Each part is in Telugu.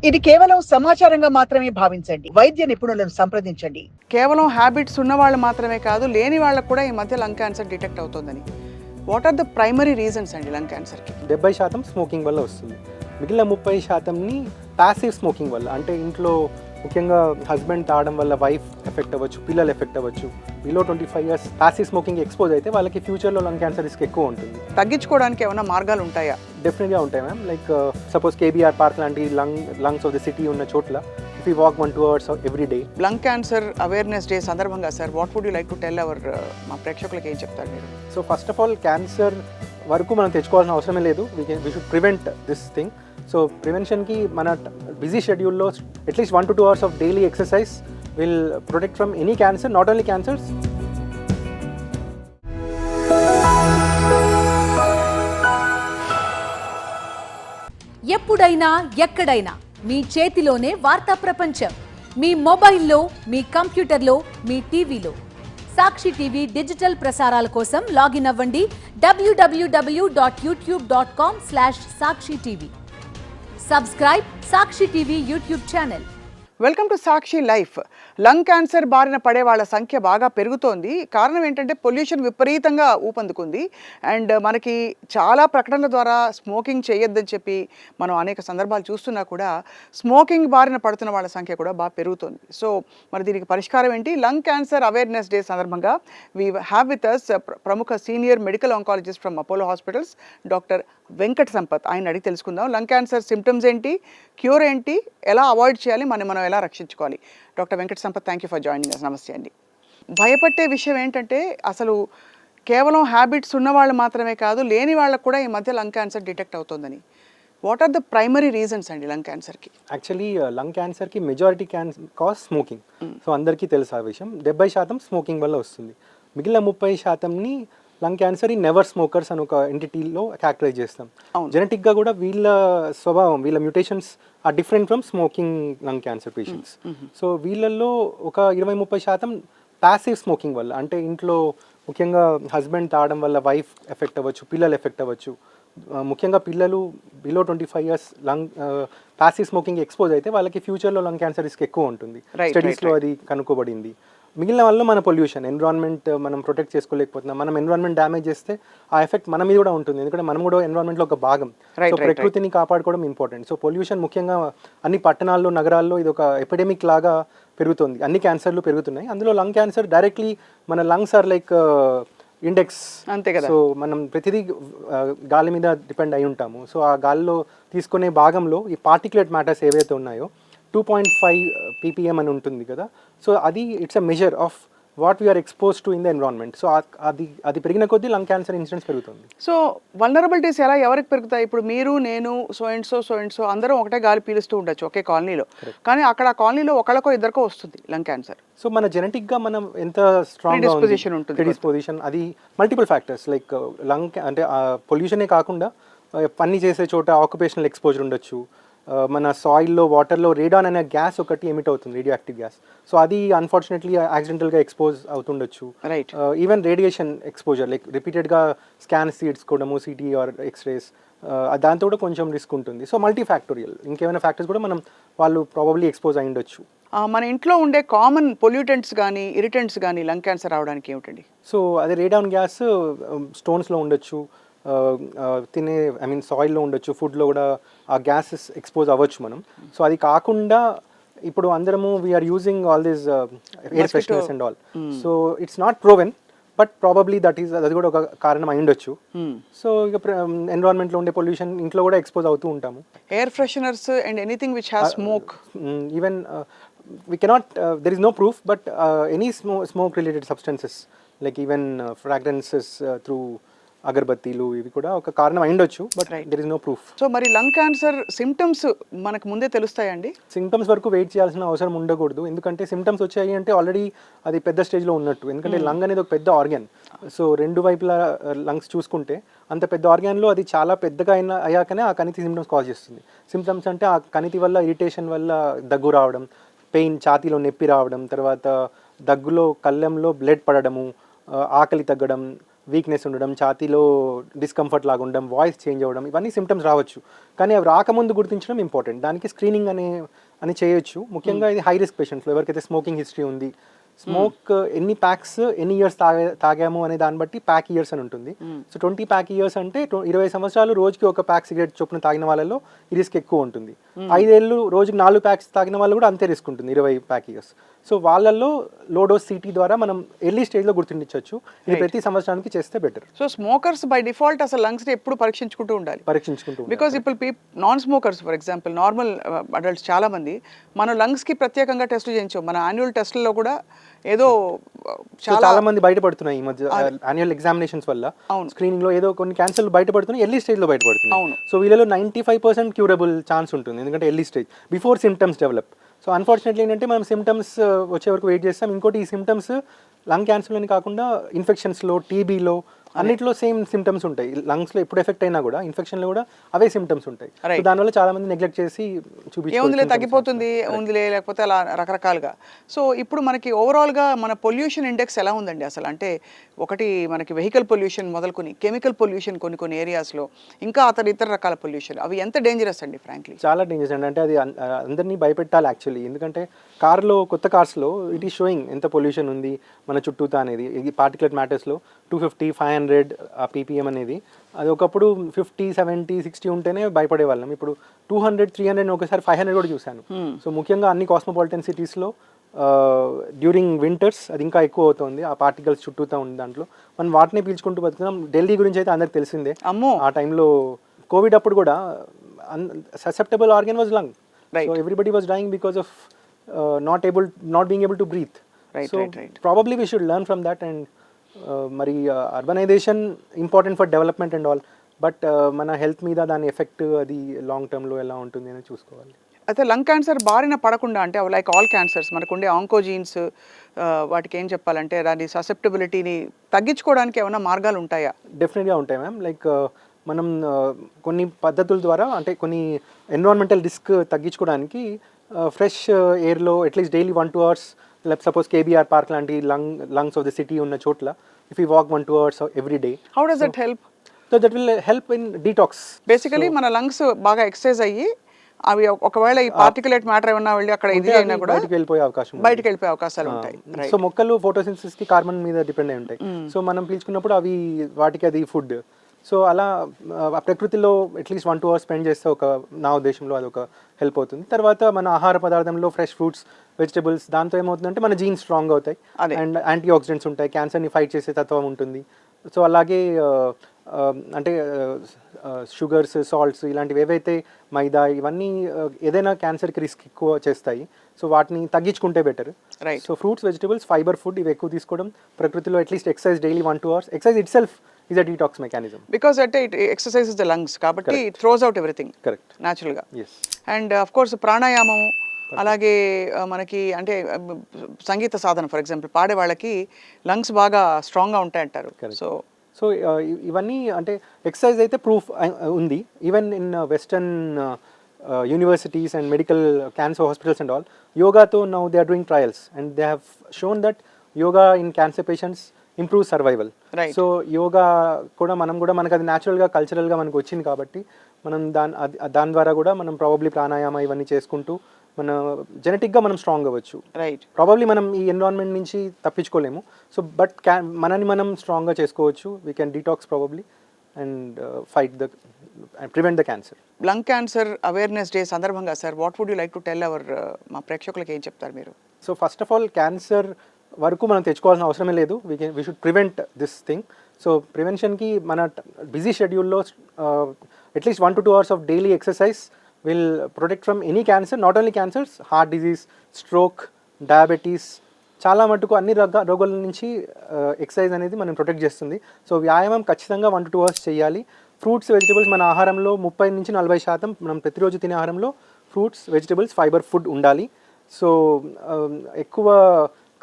ఇది కేవలం సమాచారంగా మాత్రమే భావించండి. వైద్య నిపుణులను సంప్రదించండి. కేవలం హ్యాబిట్స్ ఉన్న వాళ్ళు మాత్రమే కాదు, లేని వాళ్ళకు కూడా ఈ మధ్య లంగ్ క్యాన్సర్ డిటెక్ట్ అవుతుందని. What are the primary reasons అండి లంగ్ క్యాన్సర్కి? 70% స్మోకింగ్ వల్ల వస్తుంది. మిగిలిన 30%ని ప్యాసివ్ స్మోకింగ్ వల్ల, అంటే ఇంట్లో ముఖ్యంగా హస్బెండ్ తాగడం వల్ల వైఫ్ ఎఫెక్ట్ అవ్వచ్చు, పిల్లలు ఎఫెక్ట్ అవ్వచ్చు. Below 25 years passive smoking expose అయితే వాళ్ళకి ఫ్యూచర్లో లంగ్ క్యాన్సర్ రిస్క్ ఎక్కువ ఉంటుంది. తగ్గించుకోవడానికి ఏమైనా మార్గాలు ఉంటాయా? డెఫినెట్గా ఉంటాయి ma'am. Like suppose KBR park లాంటి లంగ్స్ ఆఫ్ ద సిటీ ఉన్న చోట్ల if you walk 1-2 hours every day. Lung cancer awareness day సందర్భంగా sir, what would you like to tell our మా ప్రేక్షకులకు ఏం చెప్తారు మీరు? So first of all cancer వరకు మనం తెచ్చుకోవాల్సిన అవసరమే లేదు. We should prevent this thing. So ప్రివెన్షన్కి మన బిజీ షెడ్యూల్లో at least 1-2 hours of daily exercise will protect from any cancer, not only cancers. ఎప్పుడైనా ఎక్కడైనా మీ చేతిలోనే వార్తా ప్రపంచం. మీ మొబైల్లో, మీ కంప్యూటర్లో, మీ టీవీలో. సాక్షి టీవీ డిజిటల్ ప్రసారాల కోసం లాగిన్ అవ్వండి www.youtube.com/sakshi-tv. Subscribe Sakshi TV YouTube channel. Welcome to Sakshi life. Lung cancer బారిన పడే వాళ్ళ సంఖ్య బాగా పెరుగుతోంది. కారణం ఏంటంటే పొల్యూషన్ విపరీతంగా ఊపందుకుంది. అండ్ మనకి చాలా ప్రకటనల ద్వారా స్మోకింగ్ చేయొద్దని చెప్పి మనం అనేక సందర్భాలు చూస్తున్నా కూడా స్మోకింగ్ బారిన పడుతున్న వాళ్ళ సంఖ్య కూడా బాగా పెరుగుతోంది. సో మరి దీనికి పరిష్కారం ఏంటి? లంగ్ క్యాన్సర్ అవేర్నెస్ డే సందర్భంగా వీ హ్యావ్ విత్ అస్ ప్రముఖ senior medical oncologist from Apollo hospitals doctor Venkat Sampath. ఆయన అడిగి తెలుసుకుందాం లంగ్ క్యాన్సర్ సిమ్టమ్స్ ఏంటి, క్యూర్ ఏంటి, ఎలా అవాయిడ్ చేయాలి, మనం ఎలా రక్షించుకోవాలి. Doctor Venkat Sampath, thank you for joining us. నమస్తే అండి. భయపట్టే విషయం ఏంటంటే అసలు కేవలం హ్యాబిట్స్ ఉన్న వాళ్ళు మాత్రమే కాదు, లేని వాళ్ళకు కూడా ఈ మధ్య లంగ్ క్యాన్సర్ డిటెక్ట్ అవుతుందని. What are the primary reasons అండి లంగ్ క్యాన్సర్కి? యాక్చువల్లీ లంగ్ క్యాన్సర్కి మెజారిటీ కాజ్ స్మోకింగ్. సో అందరికీ తెలుసు ఆ విషయం. 70% స్మోకింగ్ వల్ల వస్తుంది. మిగిలిన 30%ని లంగ్ క్యాన్సర్ ఈ నెవర్ స్మోకర్స్ అని ఒక ఎంటిటీలో క్యారెక్టరైజ్ చేస్తాం. జెనెటిక్గా కూడా వీళ్ళ స్వభావం, వీళ్ళ mutations are different from smoking lung cancer patients. So వీళ్ళల్లో ఒక 20-30% ప్యాసివ్ స్మోకింగ్ వల్ల, అంటే ఇంట్లో ముఖ్యంగా హస్బెండ్ తాగడం వల్ల వైఫ్ ఎఫెక్ట్ అవ్వచ్చు, పిల్లలు ఎఫెక్ట్ అవ్వచ్చు. ముఖ్యంగా పిల్లలు below 25 years passive smoking expose అయితే వాళ్ళకి ఫ్యూచర్లో లంగ్ క్యాన్సర్ రిస్క్ ఎక్కువ ఉంటుంది. స్టడీస్లో అది కనుక్కోబడింది. మిగిలిన వల్ల మన పొల్యూషన్, ఎన్విరాన్మెంట్ మనం ప్రొటెక్ట్ చేసుకోలేకపోతున్నాం. మనం ఎన్విరాన్మెంట్ డ్యామేజ్ చేస్తే ఆ ఎఫెక్ట్ మన మీద కూడా ఉంటుంది, ఎందుకంటే మనం కూడా ఎన్విరాన్మెంట్లో ఒక భాగం. సో ప్రకృతిని కాపాడుకోవడం ఇంపార్టెంట్. సో పొల్యూషన్ ముఖ్యంగా అన్ని పట్టణాల్లో, నగరాల్లో ఇది ఒక ఎపిడెమిక్ లాగా పెరుగుతుంది. అన్ని క్యాన్సర్లు పెరుగుతున్నాయి. అందులో లంగ్ క్యాన్సర్ డైరెక్ట్లీ మన లంగ్స్ ఆర్ లైక్ ఇండెక్స్, అంతే కదా. సో మనం ప్రతిదీ గాలి మీద డిపెండ్ అయి ఉంటాము. సో ఆ గాలిలో తీసుకునే భాగంలో ఈ పార్టిక్యులేట్ మ్యాటర్స్ ఏవైతే ఉన్నాయో 2.5 ppm అని ఉంటుంది కదా. సో అది it's a measure of what we're expose to in the environment. So అది పెరిగిన కొద్దీ లంగ్ క్యాన్సర్ ఇన్సిడెంట్స్ పెరుగుతుంది. సో వల్నరబిలిటీస్ ఎవరికి పెరుగుతాయి? ఇప్పుడు మీరు, నేను, సో అండ్ సో అందరం ఒకటే గాలి పీలుస్తూ ఉండొచ్చు ఒకే కాలనీలో, కానీ అక్కడ ఆ కాలనీలో ఒకళ్ళకో ఇద్దరికో వస్తుంది లంగ్ క్యాన్సర్. సో మన జెనెటిక్గా మనం ఎంత స్ట్రాంగ్ ప్రిడిస్పోజిషన్, అది మల్టిపుల్ ఫ్యాక్టర్స్ లైక్ లంగ్ అంటే పొల్యూషనే కాకుండా పని చేసే చోట ఆక్యుపేషనల్ ఎక్స్పోజర్ ఉండొచ్చు. మన సాయిల్లో, వాటర్లో రేడాన్ అనే గ్యాస్ ఒకటి ఎమిట్ అవుతుంది, రేడియో యాక్టివ్ గ్యాస్. సో అది అన్ఫార్చునేట్లీ యాక్సిడెంటల్గా ఎక్స్పోజ్ అవుతుండొచ్చు. ఈవెన్ రేడియేషన్ ఎక్స్పోజర్, లైక్ రిపీటెడ్గా స్కాన్స్ తీసుకోవడము, సిటీ ఆర్ ఎక్స్రేస్, దాంతో కూడా కొంచెం రిస్క్ ఉంటుంది. సో మల్టీ ఫ్యాక్టోరియల్, ఇంకేమైనా ఫ్యాక్టర్స్ కూడా వాళ్ళు ప్రాబబ్లీ ఎక్స్పోజ్ అయి ఉండొచ్చు. మన ఇంట్లో ఉండే కామన్ పొల్యూటెంట్స్ కానీ ఇరిటెంట్స్ కానీ లంగ్ క్యాన్సర్ రావడానికి ఏమిటండి? సో అదే రేడాన్ గ్యాస్ స్టోన్స్లో ఉండొచ్చు, సాయిల్లో ఉండొచ్చు, ఫుడ్లో కూడా ఆ గ్యాసెస్ ఎక్స్పోజ్ అవ్వచ్చు మనం. సో అది కాకుండా ఇప్పుడు అందరము we're using all these air fresheners and all. So it's not proven, but probably అది కూడా ఒక కారణం అయి ఉండొచ్చు. సో ఇక ఎన్విరాన్మెంట్లో ఉండే పొల్యూషన్ ఇంట్లో కూడా ఎక్స్పోజ్ అవుతూ ఉంటాము. Air fresheners and anything which has smoke, even we cannot there is no proof, but any smoke related substances like even fragrances through అగర్బత్తీలు, ఇవి కూడా ఒక కారణం అయిండొచ్చు, but there is no proof. So మరి లంగ్ క్యాన్సర్ సిమ్టమ్స్ మనకు ముందే తెలుస్తాయండి? సిమ్టమ్స్ వరకు వెయిట్ చేయాల్సిన అవసరం ఉండకూడదు, ఎందుకంటే సిమ్టమ్స్ వచ్చాయి అంటే ఆల్రెడీ అది పెద్ద స్టేజ్లో ఉన్నట్టు. ఎందుకంటే లంగ్ అనేది ఒక పెద్ద ఆర్గాన్. సో రెండు వైపులా లంగ్స్ చూసుకుంటే అంత పెద్ద ఆర్గాన్లో అది చాలా పెద్దగా అయ్యాకనే ఆ కణితి సిమ్టమ్స్ కాజ్ చేస్తుంది. సిమ్టమ్స్ అంటే ఆ కణితి వల్ల ఇరిటేషన్ వల్ల దగ్గు రావడం, పెయిన్, ఛాతీలో నొప్పి రావడం, తర్వాత దగ్గులో కళ్ళెంలో బ్లడ్ పడడము, ఆకలి తగ్గడం, వీక్నెస్ ఉండడం, ఛాతీలో డిస్కంఫర్ట్ లాగా ఉండడం, వాయిస్ చేంజ్ అవ్వడం, ఇవన్నీ సిమ్టమ్స్ రావచ్చు. కానీ అవి రాకముందు గుర్తించడం ఇంపార్టెంట్. దానికి స్క్రీనింగ్ అని చేయొచ్చు. ముఖ్యంగా ఇది హై రిస్క్ పేషెంట్స్లో, ఎవరికైతే స్మోకింగ్ హిస్టరీ ఉంది, స్మోక్ ఎన్ని ప్యాక్స్ ఎన్ని ఇయర్స్ తాగాము అనే దాన్ని బట్టి ప్యాక్ ఇయర్స్ అని ఉంటుంది. సో 20 ప్యాక్ ఇయర్స్ అంటే 20 సంవత్సరాలు రోజుకి ఒక ప్యాక్ సిగరెట్ చొప్పున తాగిన వాళ్ళలో ఈ రిస్క్ ఎక్కువ ఉంటుంది. 5 ఏళ్ళు రోజుకి 4 ప్యాక్స్ తాగిన వాళ్ళు కూడా అంతే రిస్క్ ఉంటుంది, 20 ప్యాక్ ఇయర్స్. సో వాళ్ళల్లో లో డోస్ సిటీ ద్వారా మనం ఎర్లీ స్టేజ్లో గుర్తించవచ్చు. ఇది ప్రతి సంవత్సరానికి చేస్తే better. So smokers by default అసలు లంగ్స్ని ఎప్పుడు పరీక్షించుకుంటూ ఉండాలి. బికాస్ ఇప్పుడు non smokers for example normal adults చాలా మంది మన లంగ్స్కి ప్రత్యేకంగా టెస్టులు చేయించాం. మన యాన్యువల్ టెస్టుల్లో కూడా ఏదో చాలా మంది బయటపడుతున్నాయి ఈ మధ్య యాన్యువల్ ఎగ్జామినేషన్స్ వల్ల. స్క్రీనింగ్ లో ఏదో కొన్ని క్యాన్సర్లు బయటపడుతున్నాయి, ఎర్లీ స్టేజ్ లో బయటపడుతున్నాయి. సో వీళ్ళలో 95% క్యూరబుల్ ఛాన్స్ ఉంటుంది, ఎందుకంటే early stage before symptoms develop. So unfortunately ఏంటంటే మనం సిమ్టమ్స్ వచ్చే వరకు వెయిట్ చేస్తాం. ఇంకోటి ఈ సిమ్టమ్స్ లంగ్ క్యాన్సర్లోని కాకుండా ఇన్ఫెక్షన్స్లో, టీబీలో అన్నిట్లో సేమ్ సిమ్టమ్స్ ఉంటాయి. లంగ్స్లో ఎప్పుడు ఎఫెక్ట్ అయినా కూడా ఇన్ఫెక్షన్లో కూడా అవే సిమ్టమ్స్ ఉంటాయి. సో దానివల్ల చాలా మంది నెగ్లెక్ట్ చేసి ఏముందిలే తగ్గిపోతుంది, ఉందిలే, లేకపోతే అలా రకరకాలుగా. సో ఇప్పుడు మనకి ఓవరాల్గా మన పొల్యూషన్ ఇండెక్స్ ఎలా ఉందండి అసలు? అంటే ఒకటి మనకి వెహికల్ పొల్యూషన్ మొదలుకొని కెమికల్ పొల్యూషన్ కొన్ని ఏరియాస్లో, ఇంకా ఇతర రకాల పొల్యూషన్, అవి ఎంత డేంజరస్ అండి? ఫ్రాంక్లీ చాలా డేంజరస్ అండి. అంటే అది అందరినీ భయపెట్టాలి యాక్చువల్లీ. ఎందుకంటే కార్లో, కొత్త కార్స్లో ఇట్ ఈస్ షోయింగ్ ఎంత పొల్యూషన్ ఉంది మన చుట్టూతా అనేది. ఇది పార్టికులేట్ మ్యాటర్స్లో 250, 500 ppm అనేది, అది ఒకప్పుడు 50, 70, 60 ఉంటేనే భయపడే వాళ్ళం. ఇప్పుడు 200, 300, ఒకసారి 500 కూడా చూశాను. సో ముఖ్యంగా అన్ని కాస్మోపాలిటన్ సిటీస్లో డ్యూరింగ్ వింటర్స్ అది ఇంకా ఎక్కువ అవుతుంది. ఆ పార్టికల్స్ చుట్టూతా ఉంది దాంట్లో. మనం వాటిని పీల్చుకుంటూ బతుకున్నాం. ఢిల్లీ గురించి అయితే అందరికి తెలిసిందే. ఆ టైంలో కోవిడ్ అప్పుడు కూడా susceptible organ was lung. So everybody was dying because of not being able to breathe. So probably we should learn from that. And మరి urbanisation important for development and all, but మన హెల్త్ మీద దాని ఎఫెక్ట్ అది లాంగ్ టర్మ్లో ఎలా ఉంటుంది అని చూసుకోవాలి. అయితే లంగ్ క్యాన్సర్ బారిన పడకుండా, అంటే లైక్ ఆల్ క్యాన్సర్స్ మనకుండే ఆంకోజీన్స్, వాటికి ఏం చెప్పాలంటే దాని ససెప్టబిలిటీని తగ్గించుకోవడానికి ఏమైనా మార్గాలు ఉంటాయా? డెఫినెట్గా ఉంటాయి మ్యామ్. లైక్ మనం కొన్ని పద్ధతుల ద్వారా, అంటే కొన్ని ఎన్విరాన్మెంటల్ రిస్క్ తగ్గించుకోవడానికి ఫ్రెష్ ఎయిర్లో at least daily 1-2 hours, like suppose KBR Park లాంటి lungs of the city ఉన్న చోట్ల if we walk 1-2 hours every day. How does that help? So that will help in detox. Basically మన లంగ్స్ బాగా ఎక్సర్సైజ్ అయ్యి అవి ఒకవేళ ఈ పార్టికులేట్ మ్యాటర్ ఏమన్నా వెళ్ళి అక్కడ ఇది అయినా కూడా బయటికి వెళ్ళిపోయే అవకాశాలు ఉంటాయి. సో మొక్కలు ఫోటోసింథసిస్ కి కార్బన్ మీద డిపెండ్ అయి ఉంటాయి. సో మనం పీల్చుకున్నప్పుడు అవి వాటికి అది ఫుడ్. సో అలా ప్రకృతిలో అట్లీస్ట్ 1-2 hours స్పెండ్ చేస్తే నా ఉద్దేశంలో అది ఒక హెల్ప్ అవుతుంది. తర్వాత మన ఆహార పదార్థంలో ఫ్రెష్ ఫ్రూట్స్, వెజిటబుల్స్, దాంతో ఏమవుతుందంటే మన జీన్స్ స్ట్రాంగ్ అవుతాయి అండ్ యాంటీ ఆక్సిడెంట్స్ ఉంటాయి, క్యాన్సర్ని ఫైట్ చేసే తత్వం ఉంటుంది. సో అలాగే అంటే షుగర్స్, సాల్ట్స్ ఇలాంటివి ఏవైతే మైదా, ఇవన్నీ ఏదైనా క్యాన్సర్కి రిస్క్ ఎక్కువ చేస్తాయి. సో వాటిని తగ్గించుకుంటే better. So fruits, vegetables, fibre food ఇవి ఎక్కువ తీసుకోవడం, ప్రకృతిలో at least exercise daily 1-2 hours. Exercise it self is a detox mechanism because it exercises the lungs kabatti it throws out everything. Correct. Natural ga. Yes. And of course pranayamam అలాగే మనకి అంటే సంగీత సాధన ఫర్ ఎగ్జాంపుల్ పాడే వాళ్ళకి లంగ్స్ బాగా స్ట్రాంగ్గా ఉంటాయి అంటారు. సో ఇవన్నీ అంటే ఎక్సర్సైజ్ అయితే ప్రూఫ్ ఉంది. Even in western universities and medical cancer hospitals and all, యోగాతో now they are doing trials and they have shown that yoga in cancer patients improve survival. So yoga కూడా మనకు అది న్యాచురల్గా, కల్చరల్గా మనకు వచ్చింది కాబట్టి మనం దాని ద్వారా కూడా మనం ప్రాబబ్లీ ప్రాణాయామ ఇవన్నీ చేసుకుంటూ మన జెనెటిక్గా మనం స్ట్రాంగ్ అవ్వచ్చు. ప్రాబబ్లీ మనం ఈ ఎన్విరాన్మెంట్ నుంచి తప్పించుకోలేము. సో బట్ మనని మనం స్ట్రాంగ్గా చేసుకోవచ్చు. We can detox probably and prevent the cancer. Lung cancer awareness day సందర్భంగా sir what would you like to tell our మా ప్రేక్షకులకి ఏం చెప్తారు మీరు? So first of all cancer వరకు మనం తెచ్చుకోవాల్సిన అవసరమే లేదు. We should prevent this thing. So ప్రివెన్షన్కి మన బిజీ షెడ్యూల్లో at least 1-2 hours of daily exercise will protect from any cancer, not only cancers, heart disease, stroke, diabetes, చాలా మటుకు అన్ని రోగాల నుంచి ఎక్సర్సైజ్ అనేది మనం ప్రొటెక్ట్ చేస్తుంది. సో వ్యాయామం ఖచ్చితంగా 1-2 hours చేయాలి. ఫ్రూట్స్, వెజిటబుల్స్ మన ఆహారంలో 30-40% మనం ప్రతిరోజు తినే ఆహారంలో ఫ్రూట్స్, వెజిటబుల్స్, ఫైబర్ ఫుడ్ ఉండాలి. సో ఎక్కువ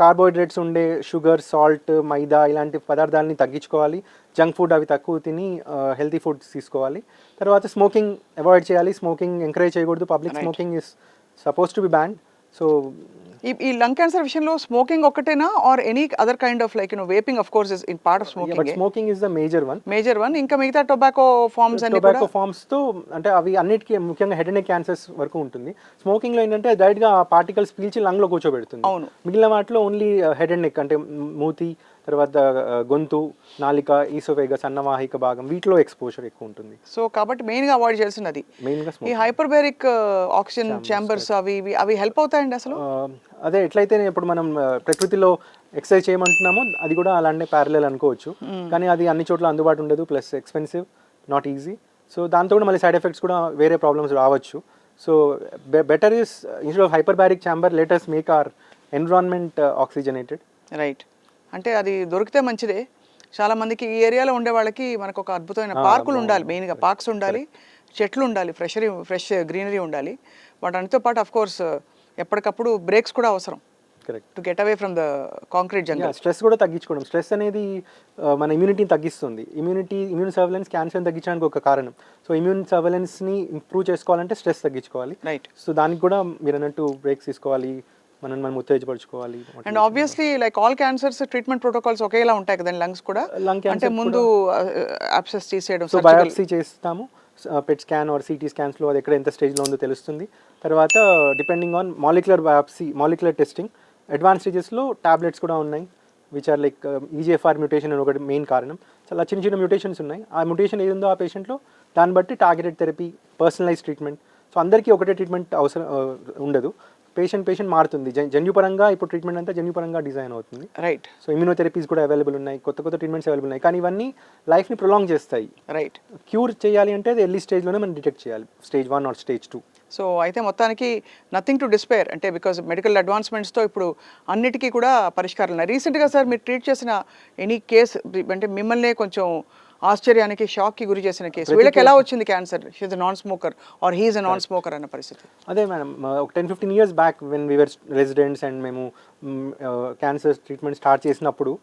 కార్బోహైడ్రేట్స్ ఉండే షుగర్, సాల్ట్, మైదా ఇలాంటి పదార్థాలని తగ్గించుకోవాలి. జంక్ ఫుడ్ అవి తక్కువ తిని హెల్తీ ఫుడ్స్ తీసుకోవాలి. తర్వాత స్మోకింగ్ అవాయిడ్ చేయాలి. స్మోకింగ్ ఎంకరేజ్ చేయకూడదు. Public smoking is suppose to be ban. So ఈ లంగ్ క్యాన్సర్ విషయంలో స్మోకింగ్ ఒక్కటేనా or any other kind of like vaping of course is in part of but smoking smoking is the major one. Major one. ఇంకా మిగతా టొబాకో ఫార్మ్స్ అన్ని కూడా టొబాకో ఫార్మ్స్ తో అంటే అవి అన్నిటికీ ముఖ్యంగా హెడ్ అండ్ నెక్ క్యాన్సర్స్ వరకు ఉంటుంది. స్మోకింగ్ లో ఏంటంటే డైరెక్ట్ గా పార్టికల్స్ పీల్చి లంగ్ లో కూర్చోబెడుతుంది. అవును. మిగిలిన వాటిలో ఓన్లీ హెడ్ అండ్ నెక్ అంటే మూతి, తర్వాత గొంతు, నాలిక, ఈసోఫేగస్, అన్నవాహిక భాగం, వీటిలో ఎక్స్పోజర్ ఎక్కువ ఉంటుంది. సో కాబట్టి మెయిన్ గా అవాయిడ్ చేయాల్సినది మెయిన్ గా ఈ హైపర్బేరిక్ ఆక్సిజన్ ఛాంబర్స్ అవి హెల్ప్ అవుతాయండి అసలు. అదే ఎట్లయితే ఇప్పుడు మనం ప్రకృతిలో ఎక్సర్సైజ్ చేయమంటున్నామో అది కూడా అలాంటి ప్యారలల్ అనుకోవచ్చు. కానీ అది అన్ని చోట్ల అందుబాటు ఉండదు, plus expensive, not easy. So దాంతో కూడా మళ్ళీ సైడ్ ఎఫెక్ట్స్ కూడా వేరే ప్రాబ్లమ్స్ రావచ్చు. So better is instead of hyperbaric chamber let us make our environment oxygenated. Right. అంటే అది దొరికితే మంచిదే. చాలా మందికి ఈ ఏరియాలో ఉండే వాళ్ళకి మనకు ఒక అద్భుతమైన పార్కులు ఉండాలి, మెయిన్గా పార్క్స్ ఉండాలి, చెట్లు ఉండాలి, ఫ్రెష్ గ్రీనరీ ఉండాలి. వాటన్నిటితో పాటు అఫ్ కోర్స్ ఎప్పటికప్పుడు బ్రేక్స్ కూడా అవసరం. Correct. To get away from the concrete jungle. Stress కూడా తగ్గించుకోవడం. స్ట్రెస్ అనేది మన ఇమ్యూనిటీని తగ్గిస్తుంది. ఇమ్యూన్ సర్వేలెన్స్ క్యాన్సర్ని తగ్గించడానికి ఒక కారణం. సో ఇమ్యూన్ సర్వేలెన్స్ని ఇంప్రూవ్ చేసుకోవాలంటే స్ట్రెస్ తగ్గించుకోవాలి. రైట్. సో దానికి కూడా మీరు అన్నట్టు బ్రేక్స్ తీసుకోవాలి, మనం ఉత్తేజపరచుకోవాలి. And obviously like all cancers treatment protocols ఒకేలా ఉంటాయి కదండి లంగ్స్ కూడా. అంటే ముందు అబ్సెస్ తీసేయడం, సో బయాప్సీ చేస్తాము, పెట్ స్కాన్ ఆర్ సిటీ స్కాన్స్లో అది ఎక్కడ ఎంత స్టేజ్లో ఉందో తెలుస్తుంది. తర్వాత depending on molecular biopsy, molecular testing, advance స్టేజెస్లో టాబ్లెట్స్ కూడా ఉన్నాయి which are like EGFR mutation అని ఒకటి మెయిన్ కారణం. చాలా చిన్న మ్యూటేషన్స్ ఉన్నాయి. ఆ మ్యూటేషన్ ఏది ఉందో ఆ పేషెంట్లో దాన్ని బట్టి targeted therapy, personalise treatment. So అందరికీ ఒకటే ట్రీట్మెంట్ అవసరం ఉండదు. పేషెంట్ మారుతుంది. జన్యుపరంగా ఇప్పుడు ట్రీట్మెంట్ అంతా జన్యుపరంగా డిజైన్ అవుతుంది. రైట్. సో ఇమ్యూనోథెరపీస్ కూడా అవైలబుల్ ఉన్నాయి, కొత్త ట్రీట్మెంట్స్ అవైలబుల్ ఉన్నాయి. కానీ ఇవన్నీ లైఫ్ని ప్రొలాంగ్ చేస్తాయి. రైట్. క్యూర్ చేయాలి అంటే అది ఎర్లీ స్టేజ్లోనే మనం డిటెక్ట్ చేయాలి, స్టేజ్ 1 ఆర్ స్టేజ్ 2. సో అయితే మొత్తానికి నథింగ్ టు డిస్పేర్, అంటే బికాజ్ మెడికల్ అడ్వాన్స్మెంట్స్తో ఇప్పుడు అన్నిటికీ కూడా పరిష్కారాలు ఉన్నాయి. రీసెంట్గా సార్ మీరు ట్రీట్ చేసిన ఎనీ కేసు అంటే మిమ్మల్ని కొంచెం ఆశ్చర్యానికి, షాక్కి గురి చేసిన కేసు, వీళ్ళకి ఎలా వచ్చింది cancer, she's non smoker or he's non smoker అన్న పరిస్థితి? అదే మేడం, ఒక 10-15 years back when we're residents and మేము క్యాన్సర్ ట్రీట్మెంట్ స్టార్ట్ చేసినప్పుడు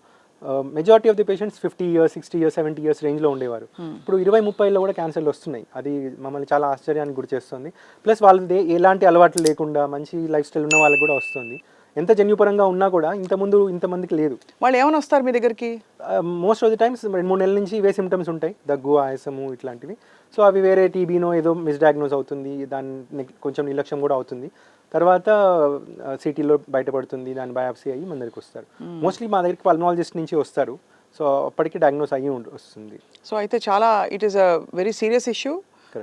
majority of the patients 50 years, 60 years, 70 years రేంజ్లో ఉండేవారు. ఇప్పుడు 20-30లో కూడా క్యాన్సర్లు వస్తున్నాయి. అది మమ్మల్ని చాలా ఆశ్చర్యానికి గురి చేస్తుంది. ప్లస్ వాళ్ళది ఎలాంటి అలవాట్లు లేకుండా మంచి లైఫ్ స్టైల్ ఉన్న వాళ్ళకి కూడా వస్తుంది. ఎంత జన్యుపరంగా ఉన్నా కూడా ఇంతమందికి లేదు. వాళ్ళు ఏమైనా వస్తారు మీ దగ్గరికి? మోస్ట్ ఆఫ్ ది టైమ్స్ 2-3 నెలల నుంచి ఇవే సిమ్టమ్స్ ఉంటాయి, దగ్గు, ఆయాసము ఇట్లాంటివి. సో అవి వేరే టీబీనో ఏదో మిస్డయాగ్నోస్ అవుతుంది, దాన్ని కొంచెం నిర్లక్ష్యం కూడా అవుతుంది. తర్వాత సిటీలో బయటపడుతుంది, దాని బయాప్సీ అయ్యి మన దగ్గరికి వస్తారు. మోస్ట్లీ మా దగ్గరికి పల్మనాలజిస్ట్ నుంచి వస్తారు. సో అప్పటికి డయాగ్నోస్ అయ్యి వస్తుంది. సో అయితే చాలా it is a very serious issue.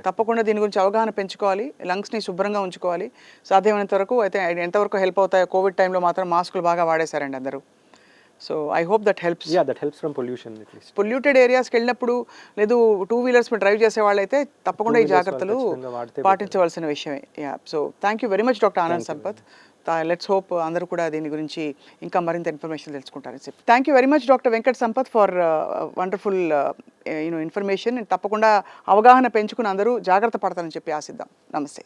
తప్పకుండా దీని గురించి అవగాహన పెంచుకోవాలి, లంగ్స్ని శుభ్రంగా ఉంచుకోవాలి. సాధ్యమైనంత వరకు అయితే ఎంతవరకు హెల్ప్ అవుతాయో, కోవిడ్ టైంలో మాత్రం మాస్కులు బాగా వాడేశారండి అందరూ. So I hope that helps. Yeah, that helps from pollution. Polluted ఏరియాస్కి వెళ్ళినప్పుడు లేదు 2 wheelers డ్రైవ్ చేసే వాళ్ళైతే తప్పకుండా ఈ జాగ్రత్తలు పాటించవలసిన విషయమే. Yeah, so thank you very much doctor Anand Sampath. Let's hope అందరూ కూడా దీని గురించి ఇంకా మరింత ఇన్ఫర్మేషన్ తెలుసుకుంటారని చెప్పి. Thank you very much doctor Venkat Sampath for wonderful information. తప్పకుండా అవగాహన పెంచుకుని అందరూ జాగ్రత్త పడతారని చెప్పి ఆశిద్దాం. నమస్తే.